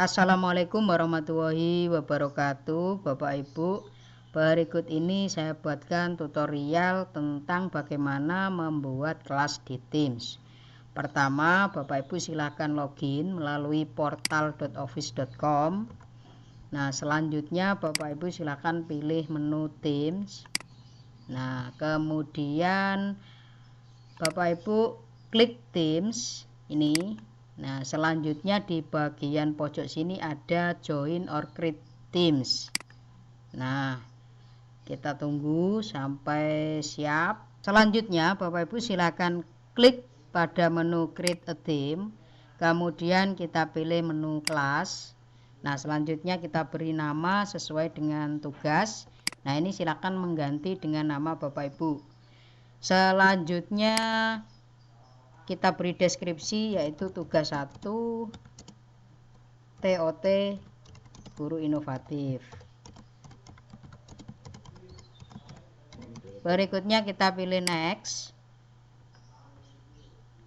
Assalamualaikum warahmatullahi wabarakatuh, Bapak Ibu. Berikut ini saya buatkan tutorial tentang bagaimana membuat kelas di Teams. Pertama, Bapak Ibu silakan login melalui portal.office.com. Nah, selanjutnya Bapak Ibu silakan pilih menu Teams. Nah, kemudian Bapak Ibu klik Teams ini. Nah, selanjutnya di bagian pojok sini ada join or create Teams. Nah, kita tunggu sampai siap. Selanjutnya Bapak Ibu silakan klik pada menu create a team. Kemudian kita pilih menu kelas. Nah, selanjutnya kita beri nama sesuai dengan tugas. Nah, ini silakan mengganti dengan nama Bapak Ibu. Selanjutnya kita beri deskripsi yaitu tugas 1 TOT guru inovatif. Berikutnya kita pilih next.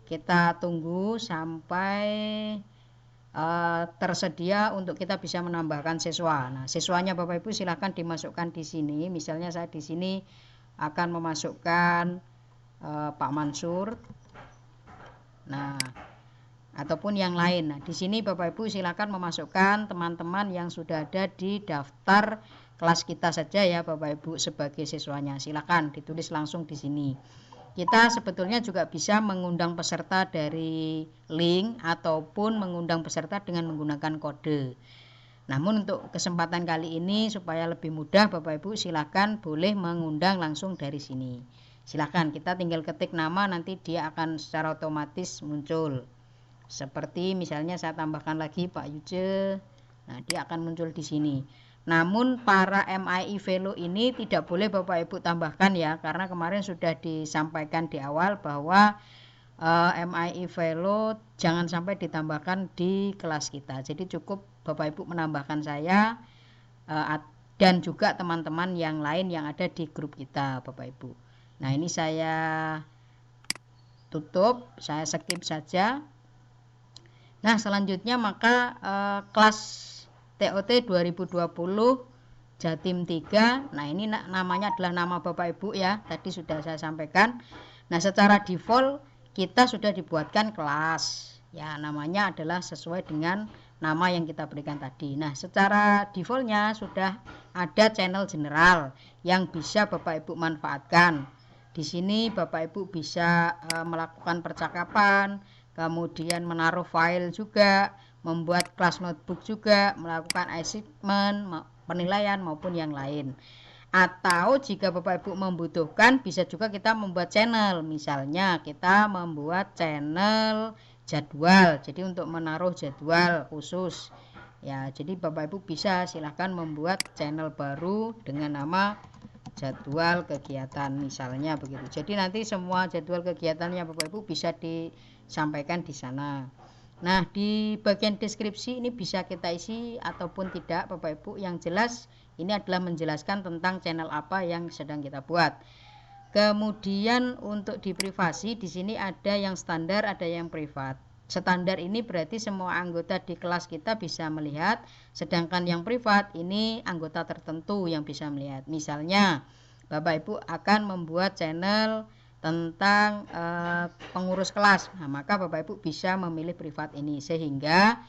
Kita tunggu sampai tersedia untuk kita bisa menambahkan siswa. Nah, siswanya Bapak Ibu silakan dimasukkan di sini. Misalnya saya di sini akan memasukkan Pak Mansur. Nah, ataupun yang lain. Nah, di sini Bapak Ibu silakan memasukkan teman-teman yang sudah ada di daftar kelas kita saja ya Bapak Ibu sebagai siswanya. Silakan ditulis langsung di sini. Kita sebetulnya juga bisa mengundang peserta dari link ataupun mengundang peserta dengan menggunakan kode. Namun untuk kesempatan kali ini supaya lebih mudah Bapak Ibu silakan boleh mengundang langsung dari sini. Silakan kita tinggal ketik nama, nanti dia akan secara otomatis muncul. Seperti misalnya saya tambahkan lagi Pak Yuce. Nah, dia akan muncul di sini. Namun para MII Fellow ini tidak boleh Bapak Ibu tambahkan ya, karena kemarin sudah disampaikan di awal bahwa MII Fellow jangan sampai ditambahkan di kelas kita. Jadi cukup Bapak Ibu menambahkan saya dan juga teman-teman yang lain yang ada di grup kita Bapak Ibu. Nah, ini saya tutup, saya skip saja. Nah, selanjutnya maka kelas TOT 2020 Jatim 3. Nah, ini namanya adalah nama Bapak Ibu ya. Tadi sudah saya sampaikan. Nah, secara default kita sudah dibuatkan kelas. Ya, namanya adalah sesuai dengan nama yang kita berikan tadi. Nah, secara defaultnya sudah ada channel general yang bisa Bapak Ibu manfaatkan. Di sini Bapak Ibu bisa melakukan percakapan, kemudian menaruh file juga, membuat kelas notebook juga, melakukan assignment, penilaian maupun yang lain. Atau jika Bapak Ibu membutuhkan bisa juga kita membuat channel. Misalnya kita membuat channel jadwal. Jadi untuk menaruh jadwal khusus. Ya, jadi Bapak Ibu bisa silahkan membuat channel baru dengan nama jadwal kegiatan misalnya begitu. Jadi nanti semua jadwal kegiatannya Bapak Ibu bisa disampaikan di sana. Nah, di bagian deskripsi ini bisa kita isi ataupun tidak Bapak Ibu. Yang jelas ini adalah menjelaskan tentang channel apa yang sedang kita buat. Kemudian untuk di privasi di sini ada yang standar, ada yang privat. Standar ini berarti semua anggota di kelas kita bisa melihat, sedangkan yang privat ini anggota tertentu yang bisa melihat. Misalnya Bapak Ibu akan membuat channel tentang pengurus kelas. Nah, maka Bapak Ibu bisa memilih privat ini sehingga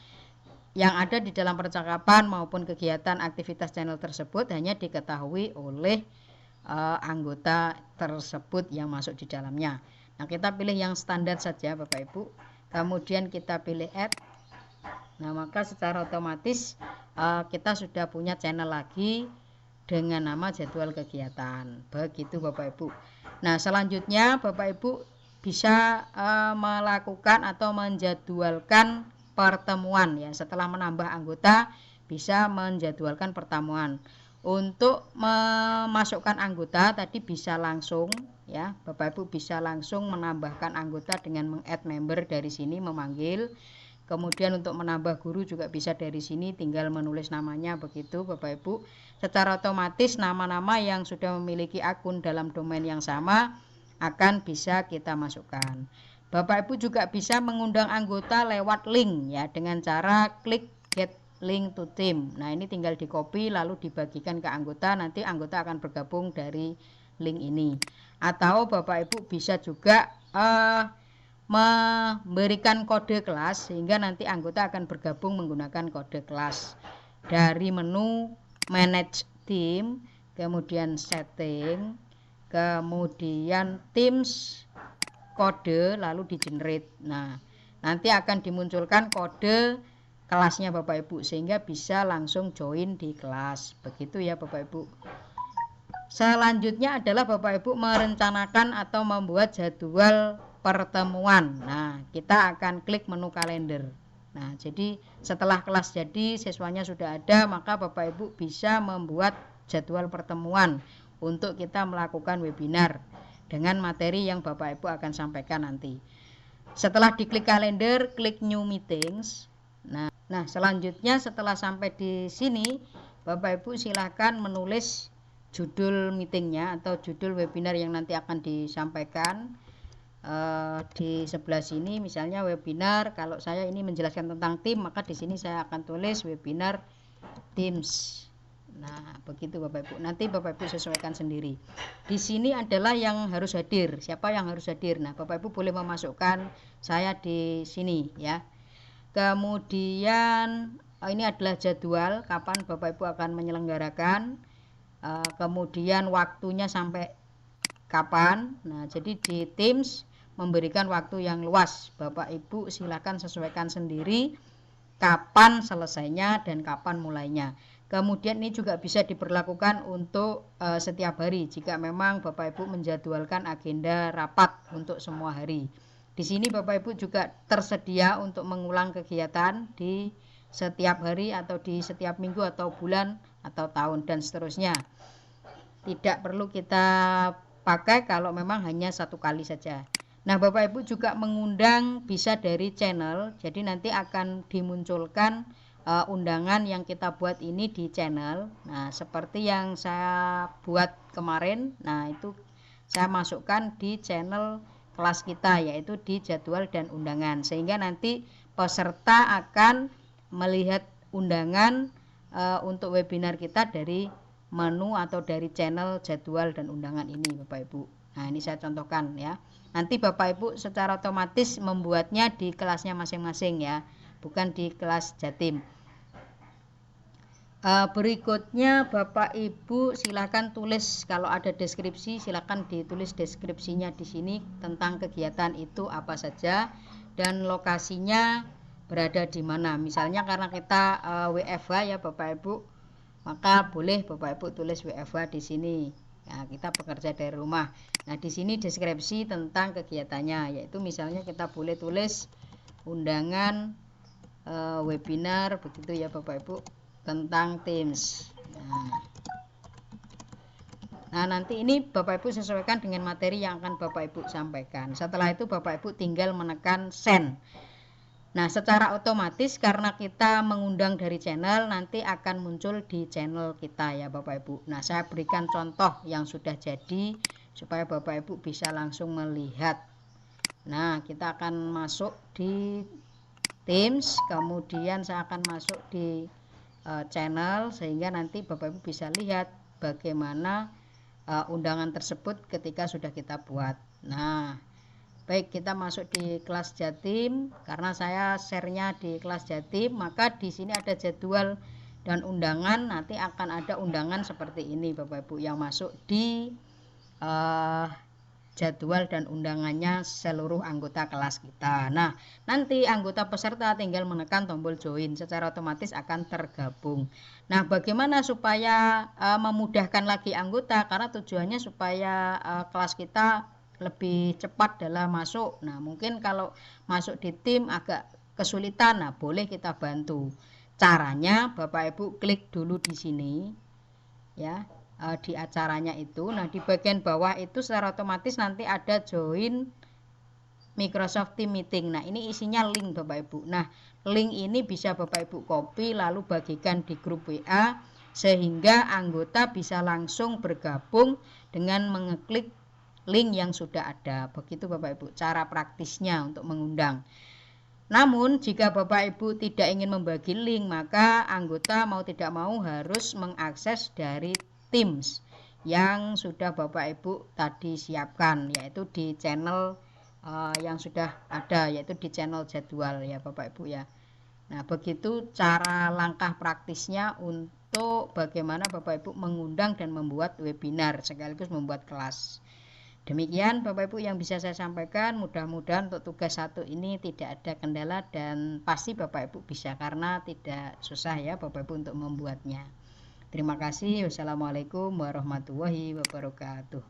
yang ada di dalam percakapan maupun kegiatan aktivitas channel tersebut hanya diketahui oleh anggota tersebut yang masuk di dalamnya. Nah, kita pilih yang standar saja Bapak Ibu. Kemudian kita pilih add. Nah, maka secara otomatis kita sudah punya channel lagi dengan nama jadwal kegiatan. Begitu Bapak Ibu. Nah, selanjutnya Bapak Ibu bisa melakukan atau menjadwalkan pertemuan ya. Setelah menambah anggota bisa menjadwalkan pertemuan. Untuk memasukkan anggota tadi bisa langsung ya, Bapak Ibu bisa langsung menambahkan anggota dengan meng-add member dari sini, memanggil. Kemudian untuk menambah guru juga bisa dari sini, tinggal menulis namanya begitu Bapak Ibu. Secara otomatis nama-nama yang sudah memiliki akun dalam domain yang sama akan bisa kita masukkan. Bapak Ibu juga bisa mengundang anggota lewat link ya, dengan cara klik get link to team. Nah, ini tinggal di copy lalu dibagikan ke anggota, nanti anggota akan bergabung dari link ini. Atau Bapak Ibu bisa juga memberikan kode kelas sehingga nanti anggota akan bergabung menggunakan kode kelas. Dari menu manage team, kemudian setting, kemudian teams, kode, lalu di generate. Nah, nanti akan dimunculkan kode kelasnya Bapak Ibu sehingga bisa langsung join di kelas. Begitu ya Bapak Ibu. Selanjutnya adalah Bapak Ibu merencanakan atau membuat jadwal pertemuan. Nah, kita akan klik menu kalender. Nah, jadi setelah kelas jadi, siswanya sudah ada, maka Bapak Ibu bisa membuat jadwal pertemuan untuk kita melakukan webinar dengan materi yang Bapak Ibu akan sampaikan nanti. Setelah diklik kalender, klik new meetings. Nah, selanjutnya setelah sampai di sini, Bapak Ibu silakan menulis judul meetingnya atau judul webinar yang nanti akan disampaikan. Di sebelah sini misalnya webinar, kalau saya ini menjelaskan tentang tim, maka di sini saya akan tulis webinar Teams. Nah, begitu Bapak Ibu. Nanti Bapak Ibu sesuaikan sendiri. Di sini adalah yang harus hadir. Siapa yang harus hadir? Nah, Bapak Ibu boleh memasukkan saya di sini ya. Kemudian ini adalah jadwal kapan Bapak Ibu akan menyelenggarakan. Kemudian waktunya sampai kapan. Nah, jadi di Teams memberikan waktu yang luas. Bapak Ibu silakan sesuaikan sendiri kapan selesainya dan kapan mulainya. Kemudian ini juga bisa diberlakukan untuk setiap hari jika memang Bapak Ibu menjadwalkan agenda rapat untuk semua hari. Di sini Bapak Ibu juga tersedia untuk mengulang kegiatan di setiap hari atau di setiap minggu atau bulan atau tahun dan seterusnya. Tidak perlu kita pakai kalau memang hanya satu kali saja. Nah, Bapak Ibu juga mengundang bisa dari channel. Jadi nanti akan dimunculkan undangan yang kita buat ini di channel. Nah, seperti yang saya buat kemarin. Nah, itu saya masukkan di channel kelas kita, yaitu di jadwal dan undangan, sehingga nanti peserta akan melihat undangan untuk webinar kita dari menu atau dari channel jadwal dan undangan ini Bapak Ibu. Nah, ini saya contohkan ya. Nanti Bapak Ibu secara otomatis membuatnya di kelasnya masing-masing ya, bukan di kelas Jatim. Berikutnya Bapak Ibu silakan tulis, kalau ada deskripsi silakan ditulis deskripsinya di sini tentang kegiatan itu apa saja dan lokasinya berada di mana. Misalnya karena kita WFH ya Bapak Ibu, maka boleh Bapak Ibu tulis WFH di sini. Nah, kita bekerja dari rumah. Nah, di sini deskripsi tentang kegiatannya, yaitu misalnya kita boleh tulis undangan webinar begitu ya Bapak Ibu tentang Teams. Nah, nanti ini Bapak Ibu sesuaikan dengan materi yang akan Bapak Ibu sampaikan. Setelah itu Bapak Ibu tinggal menekan send. Nah, secara otomatis karena kita mengundang dari channel, nanti akan muncul di channel kita ya Bapak Ibu. Nah, saya berikan contoh yang sudah jadi supaya Bapak Ibu bisa langsung melihat. Nah, kita akan masuk di Teams, kemudian saya akan masuk di channel sehingga nanti Bapak Ibu bisa lihat bagaimana undangan tersebut ketika sudah kita buat. Nah, baik, kita masuk di kelas Jatim. Karena saya share-nya di kelas Jatim, maka di sini ada jadwal dan undangan. Nanti akan ada undangan seperti ini Bapak Ibu yang masuk di jadwal dan undangannya seluruh anggota kelas kita. Nah, nanti anggota peserta tinggal menekan tombol join, secara otomatis akan tergabung. Nah, bagaimana supaya memudahkan lagi anggota, karena tujuannya supaya kelas kita lebih cepat dalam masuk. Nah, mungkin kalau masuk di tim agak kesulitan, nah boleh kita bantu. Caranya Bapak Ibu klik dulu di sini ya, di acaranya itu. Nah, di bagian bawah itu secara otomatis nanti ada join Microsoft Team Meeting. Nah, ini isinya link Bapak Ibu. Nah, link ini bisa Bapak Ibu copy lalu bagikan di grup WA sehingga anggota bisa langsung bergabung dengan mengeklik link yang sudah ada. Begitu Bapak Ibu cara praktisnya untuk mengundang. Namun jika Bapak Ibu tidak ingin membagi link, maka anggota mau tidak mau harus mengakses dari Teams yang sudah Bapak Ibu tadi siapkan, yaitu di channel yang sudah ada, yaitu di channel jadwal ya Bapak Ibu ya. Nah, begitu cara langkah praktisnya untuk bagaimana Bapak Ibu mengundang dan membuat webinar sekaligus membuat kelas. Demikian Bapak Ibu yang bisa saya sampaikan. Mudah-mudahan untuk tugas 1 ini tidak ada kendala dan pasti Bapak Ibu bisa, karena tidak susah ya Bapak Ibu untuk membuatnya. Terima kasih. Wassalamualaikum warahmatullahi wabarakatuh.